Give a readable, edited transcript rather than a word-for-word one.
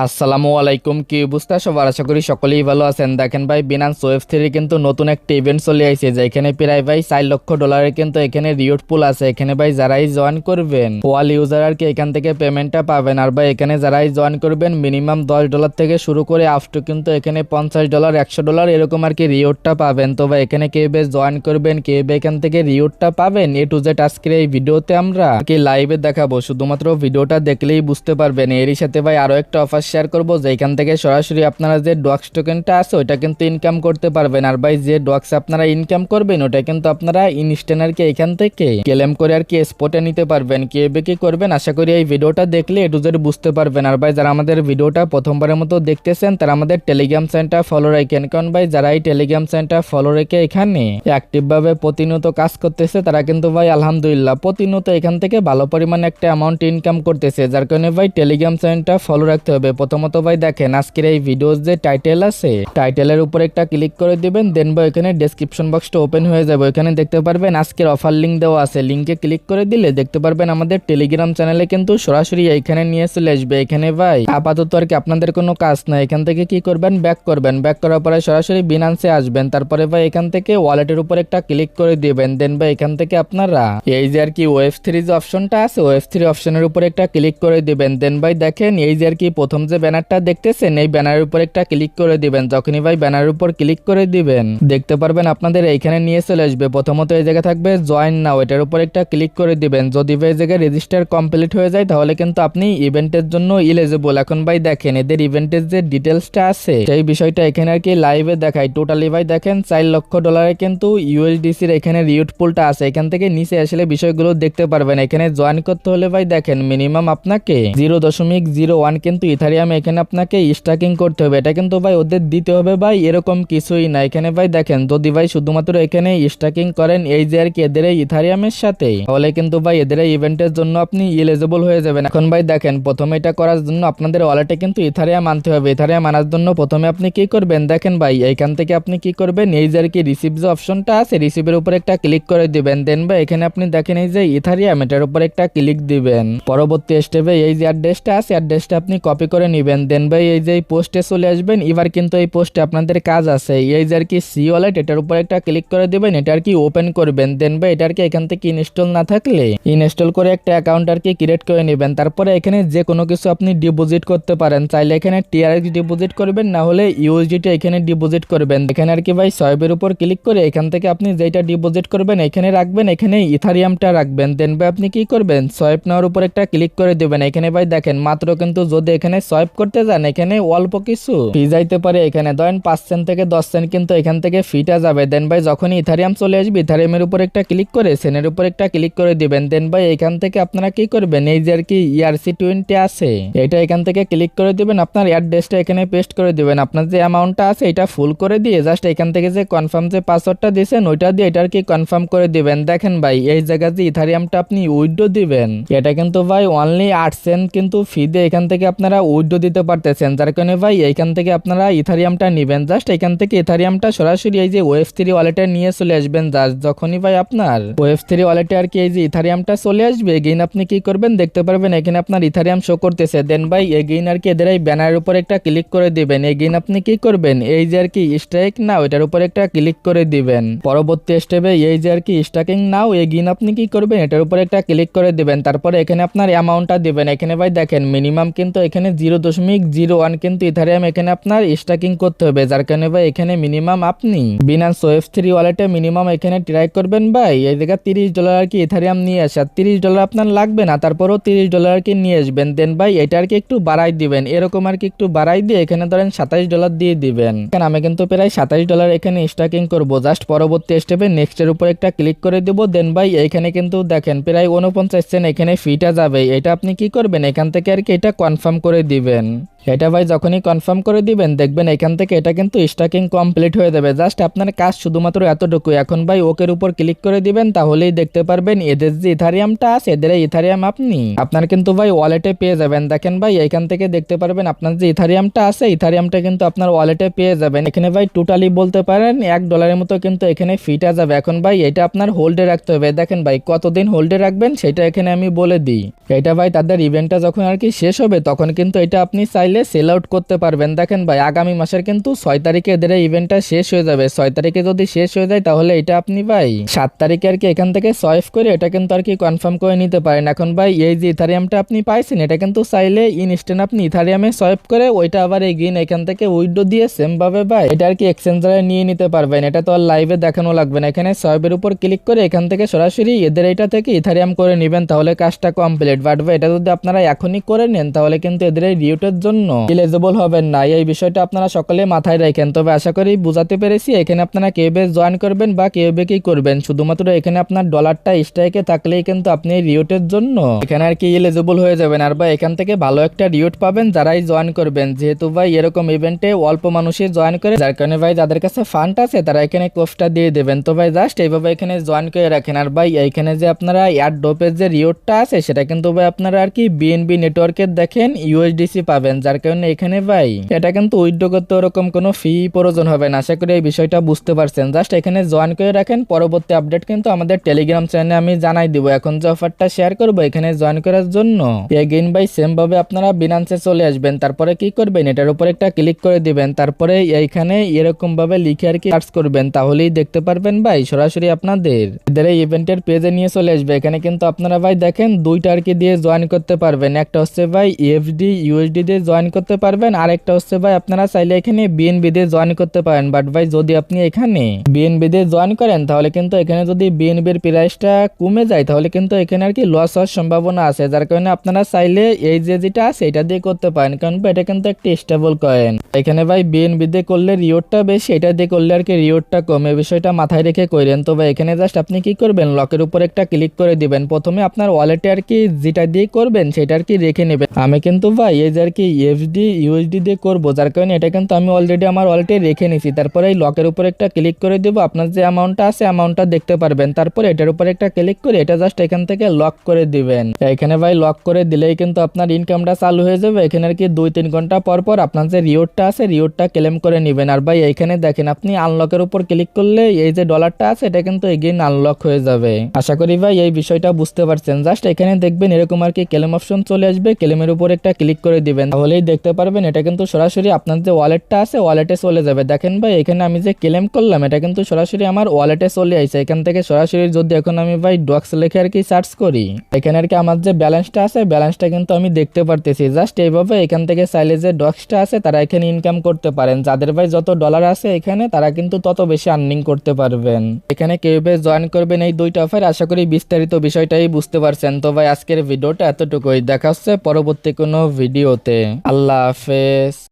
আসসালামু আলাইকুম, কি অবস্থা সবার? আশা করি সকলেই ভালো আছেন। দেখেন ভাই, বিনান্স ওয়েব থ্রি কিন্তু নতুন একটা ইভেন্ট চলে আসছে, যেখানে প্রায় ভাই 4 লক্ষ ডলারের কিন্তু এখানে রিওয়ার্ড পুল আছে। এখানে ভাই যারাই জয়েন করবেন ওয়াল ইউজার আর কি এখান থেকে পেমেন্টটা পাবেন। আর ভাই এখানে যারাই জয়েন করবেন মিনিমাম $10 থেকে শুরু করে আপ টু কিন্তু এখানে $50 $100 এরকম আর কি রিওয়ার্ডটা পাবেন। তো ভাই এখানে কিভাবে জয়েন করবেন, কিভাবে এখান থেকে রিওয়ার্ডটা পাবেন, এ টু জেড আজকের এই ভিডিওতে আমরা কি লাইভে দেখাবো। শুধুমাত্র ভিডিওটা দেখলেই বুঝতে পারবেন। এরই সাথে ভাই আরো একটা অফার শেয়ার করবো, যেখান থেকে সরাসরি আপনারা যে ডক্স টোকেনটা আছে ওইটা কিন্তু ইনকাম করতে পারবেন। আর ভাই যে ডক্স আপনারা ইনকাম করবেন ওটা কিন্তু আপনারা ইনস্ট্যান্ট আর কি এখান থেকে ক্লেম করে আর কি স্পটে নিতে পারবেন। কিভাবে কি করবেন আশা করি এই ভিডিওটা দেখলে এ টু জেড বুঝতে পারবেন। আর ভাই যারা আমাদের ভিডিওটা প্রথমবারের মতো দেখতেছেন তারা আমাদের টেলিগ্রাম চ্যানেলটা ফলো রাখেন, কারণ ভাই যারা এই টেলিগ্রাম চ্যানেলটা ফলো রেখে এখানে অ্যাক্টিভ ভাবে প্রতিনিয়ত কাজ করতেছে তারা কিন্তু ভাই আলহামদুলিল্লাহ প্রতিনিয়ত এখান থেকে ভালো পরিমাণে একটা অ্যামাউন্ট ইনকাম করতেছে। যার কারণে ভাই টেলিগ্রাম চ্যানেলটা ফলো রাখতে হবে। প্রথমত ভাই দেখেন আজকের এই ভিডিওর যে টাইটেল আছে টাইটেলের উপর একটা ক্লিক করে দিবেন, দেন ভাই এখানে ডেসক্রিপশন বক্সটা ওপেন হয়ে যাবে। এখানে দেখতে পারবেন আজকের অফার লিঙ্ক দেওয়া আছে, লিঙ্কে ক্লিক করে দিলে দেখতে পারবেন আমাদের টেলিগ্রাম চ্যানেলে কিন্তু সরাসরি এখানে নিয়ে চলে আসবে। এখানে ভাই আপাতত আর কি আপনাদের কোনো কাজ নাই, এখান থেকে কি করবেন ব্যাক করবেন, ব্যাক করার পরে সরাসরি বিনান্সে আসবেন। তারপরে ভাই এখান থেকে ওয়ালেটের উপর একটা ক্লিক করে দিবেন, দেন ভাই এখান থেকে আপনারা এই যে আর কি ওয়েব থ্রি যে অপশনটা আছে ওয়েব থ্রি অপশনের উপর একটা ক্লিক করে দিবেন। দেন ভাই দেখেন এই যে আর কি প্রথম যে ব্যানারটা দেখতেছেন এই ব্যানারের উপর একটা ক্লিক করে দিবেন। যখনই ভাই ব্যানারের উপর ক্লিক করে দিবেন দেখতে পারবেন আপনাদের এইখানে নিয়ে চলে আসবে। প্রথমত এই জায়গা থাকবে জয়েন নাও, এটার উপর একটা ক্লিক করে দিবেন। যদি ভাই এই জায়গায় রেজিস্টার কমপ্লিট হয়ে যায় তাহলে কিন্তু আপনি ইভেন্টের জন্য ইলিজিবল। এখন ভাই দেখেন এদের ইভেন্টের যে ডিটেলসটা আছে সেই বিষয়টা এখানে আর কি লাইভে দেখাই। টোটালি ভাই দেখেন $4 লক্ষ কিন্তু ইউএসডিসির এখানে রিওয়ার্ড পুলটা আছে। এখান থেকে নিচে আসলে বিষয়গুলো দেখতে পারবেন। এখানে জয়েন করতে হলে ভাই দেখেন মিনিমাম আপনাকে 0.01 কিন্তু ইথারিয়াম এখানে আপনাকে স্টাকিং করতে হবে। এটা কিন্তু ভাই ওদের দিতে হবে ভাই এরকম কিছুই না। এখানে ভাই দেখেন যদি ভাই শুধুমাত্র এখানে স্টাকিং করেন এই যে আর কি এদের ইথারিয়ামের সাথে তাহলে কিন্তু ভাই এদের ইভেন্টের জন্য আপনি এলিজিবল হয়ে যাবেন। এখন ভাই দেখেন প্রথমে এটা করার জন্য আপনাদের ওয়ালেটে কিন্তু ইথারিয়াম আনতে হবে। ইথারিয়াম আনার জন্য প্রথমে আপনি কি করবেন দেখেন ভাই এইখান থেকে আপনি কি করবেন এই যে আর কি রিসিভ যে অপশনটা আছে রিসিভের উপর একটা ক্লিক করে দিবেন। দেন ভাই এখানে আপনি দেখেন এই যে ইথারিয়াম এটার উপর একটা ক্লিক দিবেন। পরবর্তী স্টেপে এই যে অ্যাড্রেসটা আছে অ্যাড্রেসটা আপনি কপি করে নেবেন। দেন ভাই এই যে পোস্টে চলে আসবেন। এবার কিন্তু এই পোস্টে আপনাদের কাজ আছে এই যে আর কি সি ওয়ালেট এটার উপর একটা ক্লিক করে দিবেন, এটা আর কি ওপেন করবেন। দেন ভাই এটা আর কি এখান থেকে ইনস্টল না থাকলে ইনস্টল করে একটা অ্যাকাউন্ট আর কি ক্রিয়েট করে নেবেন। তারপরে এখানে যে কোনো কিছু আপনি ডিপোজিট করতে পারেন, চাইলে এখানে টিআরএক্স ডিপোজিট করবেন, না হলে ইউএসডিটি এখানে ডিপোজিট করবেন। এখানে আর কি ভাই সোয়াইপের উপর ক্লিক করে এখান থেকে আপনি যেটা ডিপোজিট করবেন এখানে রাখবেন, এখানে ইথারিয়ামটা রাখবেন। দেন ভাই আপনি কি করবেন সোয়াইপ নেওয়ার উপর একটা ক্লিক করে দিবেন। এখানে ভাই দেখেন মাত্র কিন্তু যদি এখানে সোয়াইপ করতে যান এখানে অল্প কিছু ফি যাইতে পারে, এখানে ধরেন 5 সেন্ট থেকে 10 সেন্ট কিন্তু এখান থেকে ফিটা যাবে। দেন ভাই যখনই ইথারিয়াম চলে আসবে ইথারিয়ামের উপর একটা ক্লিক করে সেনের উপর একটা ক্লিক করে দিবেন। দেন ভাই এখান থেকে আপনারা কি করবেন এই যে আর কি ERC20 আছে এটা এখান থেকে ক্লিক করে দিবেন, আপনার অ্যাড্রেসটা এখানে পেস্ট করে দিবেন। আপনার যে অ্যামাউন্টটা আছে এটা ফুল করে দিয়ে জাস্ট এখান থেকে যে কনফার্ম যে পাসওয়ার্ডটা দিয়েছেন ওইটা দিয়ে এটা আর কি কনফার্ম করে দিবেন। দেখেন ভাই এই জায়গা যে ইথারিয়ামটা আপনি উইথড্র দিবেন এটা কিন্তু ভাই অনলি 8 সেন্ট কিন্তু ফি দিয়ে এখান থেকে আপনারা উইথড্র দিতে পারতেছেন। যার কারণে ভাই এইখান থেকে আপনারা ইথারিয়ামটা নেবেন, জাস্ট এখান থেকে ইথারিয়ামটা সরাসরি এই যে ওয়েব থ্রি ওয়ালেটে নিয়ে চলে আসবেন। জাস্ট যখনই ভাই আপনার ওয়েব থ্রি ওয়ালেটে আর কি এই যে ইথারিয়ামটা চলে আসবে এগেইন আপনি কি করবেন দেখতে পারবেন এখানে আপনার ইথারিয়াম শো করতেছে। দেন ভাই এগেইন আর কি এদের এই ব্যানারের উপর একটা ক্লিক করে দিবেন। এগেইন আপনি কি করবেন এই যে আর কি স্ট্রাইক নাও এটার উপর একটা ক্লিক করে দিবেন। পরবর্তী স্টেপে এই যে আর কি স্টাকিং নাও এগেইন আপনি কি করবেন এটার উপর একটা ক্লিক করে দিবেন। তারপরে এখানে আপনার অ্যামাউন্টটা দিবেন। এখানে ভাই দেখেন মিনিমাম কিন্তু এখানে 0.01 কিন্তু ইথারিয়াম এখানে আপনার স্টাকিং করতে হবে। যার কারণে ভাই এখানে মিনিমাম আপনি বিনান্স ওয়েব থ্রি ওয়ালেটে মিনিমাম এখানে ট্রাই করবেন ভাই এই জায়গায় $30 আর কি ইথারিয়াম নিয়ে আসা। $30 আপনার লাগবে না, তারপরও $30 আর কি নিয়ে আসবেন। দেন ভাই এটা আর কি একটু বাড়াই দিবেন, এরকম আর কি একটু বাড়াই দিয়ে এখানে ধরেন $27 দিয়ে দিবেন। কারণ আমি কিন্তু প্রায় $27 এখানে স্টাকিং করবো। জাস্ট পরবর্তী স্টেপে নেক্সট এর উপর একটা ক্লিক করে দিব। দেন ভাই এখানে কিন্তু দেখেন প্রায় 49 সেন্ট এখানে ফিটা যাবে। এটা আপনি কি করবেন এখান থেকে আর কি এটা কনফার্ম করে দিবেন। এটা ভাই যখনই কনফার্ম করে দিবেন দেখবেন এখান থেকে এটা কিন্তু স্টাকিং কমপ্লিট হয়ে যাবে। জাস্ট আপনার কাজ শুধুমাত্র এতটুকু। এখন ভাই ওকের উপর ক্লিক করে দিবেন, তাহলেই দেখতে পারবেন এদের যে ইথারিয়ামটা আছে এদের ইথারিয়াম আপনি আপনার কিন্তু ভাই ওয়ালেটে পেয়ে যাবেন। দেখেন ভাই এখান থেকে দেখতে পারবেন আপনার যে ইথারিয়ামটা আছে ইথারিয়ামটা কিন্তু আপনার ওয়ালেটে পেয়ে যাবেন। এখানে ভাই টোটালি বলতে পারেন $1 মতো কিন্তু এখানে ফিটা যাবে। এখন ভাই এটা আপনার হোল্ডে রাখতে হবে। দেখেন ভাই কতদিন হোল্ডে রাখবেন সেটা এখানে আমি বলে দিই। এটা ভাই তাদের ইভেন্টটা যখন আর কি শেষ হবে তখন কিন্তু এটা আপনি চাইলে চাইলে সেল আউট করতে পারবেন। দেখেন ভাই আগামী মাসের কিন্তু 6 তারিখে এদের এই ইভেন্টটা শেষ হয়ে যাবে। 6 তারিখে যদি শেষ হয়ে যায় তাহলে এটা আপনি ভাই 7 তারিখে আর কি এখান থেকে সোয়াইপ করে এটা কিন্তু আর কি কনফার্ম করে নিতে পারেন। এখন ভাই এই যে ইথারিয়ামটা আপনি পাইছেন এটা কিন্তু চাইলে ইনস্ট্যান্ট আপনি ইথারিয়ামে সোয়াইপ করে ওইটা আবার এগিন এখান থেকে উইথড্র দিয়ে সেম ভাবে ভাই এটা আর কি এক্সচেঞ্জারে নিয়ে নিতে পারবেন। এটা তো আর লাইভে দেখানো লাগবে না, এখানে সোয়াইপের উপর ক্লিক করে এখান থেকে সরাসরি এদের এটা থেকে ইথারিয়াম করে নেবেন, তাহলে কাজটা কমপ্লিট। বাট ভাই এটা যদি আপনারা এখনই করে নেন তাহলে কিন্তু এদের এই রিউটের জন্য এলিজিবল হবেন না। এই বিষয়টা আপনারা সকলে মাথায় রাখেন। তবে আশা করি বুঝাতে পেরেছি। এখানে আপনারা কিভাবে জয়েন করবেন বা কিভাবে কি করবেন, শুধুমাত্র এখানে আপনার ডলারটা স্ট্রাইকে থাকলেই কিন্তু আপনি রিউটের জন্য এখানে আর কি এলিজিবল হয়ে যাবেন। আর ভাই এখান থেকে ভালো একটা রিউট পাবেন যারাই জয়েন করবেন, যেহেতু ভাই এরকম ইভেন্টে অল্প মানুষই জয়েন করে, যার কারণে ভাই যাদের কাছে ফান্ড আছে তারা এখানে কোফটা দিয়ে দেবেন। তো ভাই জাস্ট এইভাবে এখানে জয়েন করে রাখেন। আর ভাই এইখানে যে আপনারা এয়ার ডোপের যে রিওটটা আছে সেটা কিন্তু ভাই আপনারা আর কি বিএনবি নেটওয়ার্কের দেখেন ইউএসডিসি পাবেন, যার কারণে এখানে ভাই এটা কিন্তু উইথড্র করতে ওরকম কোনো ফি প্রয়োজন হবে না। আশা করি এই বিষয়টা বুঝতে পারছেন। জাস্ট এখানে জয়েন করে রাখেন, পরবর্তী আপডেট কিন্তু আমাদের টেলিগ্রাম চ্যানেলে আমি জানাই দিব। এখন যে অফারটা শেয়ার করবো এখানে জয়েন করার জন্য এগেইন ভাই সেম ভাবে আপনারা বিনান্সে চলে আসবেন, তারপরে কি করবেন এটার উপর একটা ক্লিক করে দিবেন, তারপরে এইখানে এরকম ভাবে লিখে আর কি সার্চ করবেন, তাহলেই দেখতে পারবেন ভাই সরাসরি আপনাদের এদের এই ইভেন্টের পেজে নিয়ে চলে আসবে। এখানে কিন্তু আপনারা ভাই দেখেন দুইটা আর কি দিয়ে জয়েন করতে পারবেন, একটা হচ্ছে ভাই ইএফডি ইউএসডি দিয়ে জয়েন করতে পারবেন, আর একটা হচ্ছে ভাই আপনারা চাইলে এখানে বিএনবি দিয়ে জয়েন করতে পারেন। বাট ভাই যদি আপনি এখানে বিএনবি দিয়ে জয়েন করেন তাহলে কিন্তু এখানে যদি বিএনবির প্রাইসটা কমে যায় তাহলে কিন্তু এখানে আর কি লস হওয়ার সম্ভাবনা আছে, যার কারণে আপনারা চাইলে এই যে যেটা আছে এটা দিয়ে করতে পারেন, কারণ এটা কিন্তু একটা স্টেবল কয়েন। এখানে ভাই বিএনবি দিয়ে করলে রিওয়ার্ডটা বেশি, এটা দিয়ে করলে আর কি রিওয়ার্ডটা কমে, বিষয়টা মাথায় রেখে করেন। তো ভাই এখানে জাস্ট আপনি কি করবেন লকের উপর একটা ক্লিক করে দিবেন, প্রথমে আপনার ওয়ালেটে আর কি যেটা দিয়ে করবেন সেটা আর কি রেখে নেবেন। আমি কিন্তু ভাই এই যে আর কি এফডি ইউএসডি দিয়ে করবো, যার কারণে এটা কিন্তু আমি অলরেডি আমার ওয়ালেটে রেখে নিছি। তারপরে এই লকের উপর একটা ক্লিক করে দিব, আপনার যে অ্যামাউন্টটা আছে অ্যামাউন্টটা দেখতে পারবেন, তারপরে এটার উপর একটা ক্লিক করে এটা জাস্ট এখান থেকে লক করে দিবেন। এখানে ভাই লক করে দিলেই কিন্তু আপনার ইনকামটা চালু হয়ে যাবে। এখানে আর কি 2-3 ঘন্টা পর পর আপনার যে রিওয়ার্ডটা আছে রিওয়ার্ডটা ক্লেম করে নেবেন। আর ভাই এখানে দেখেন আপনি আনলকের উপর ক্লিক করলে এই যে ডলারটা আছে এটা কিন্তু এগেইন আনলক হয়ে যাবে। আশা করি ভাই এই বিষয়টা বুঝতে পারছেন। জাস্ট এখানে দেখবেন এরকম আর কি ক্লেম অপশন চলে আসবে, ক্লেমের উপর একটা ক্লিক করে দিবেন, তাহলেই দেখতে পারবেন এটা কিন্তু সরাসরি আপনার যে ওয়ালেটটা আছে ওয়ালেটে চলে যাবে। দেখেন ভাই এখানে আমি যে ক্লেম করলাম এটা কিন্তু সরাসরি আমার ওয়ালেটে চলে আসছে। এখান থেকে সরাসরি যদি এখন আমি ভাই ডক্স লিখে আর কি সার্চ করি, এখানে আর কি আমার যে ব্যালেন্সটা আছে ব্যালেন্সটা কিন্তু আমি দেখতে পারতেছি। জাস্ট এইভাবে এখান থেকে চাইলে যে ডক্সটা আছে তারা এখানে ইনকাম করতে পারেন, যাদের ভাই যত ডলার আছে এখানে তারা কিন্তু তত বেশি আর্নিং করতে পারবেন। এখানে কিভাবে জয়েন করবেন এই দুইটা অফার আশা করি বিস্তারিত বিষয়টাই বুঝতে পারছেন। তো ভাই আজকের ভিডিওটা এতটুকুই, দেখা হচ্ছে পরবর্তী কোনো ভিডিওতে। আল্লাহ হাফেজ।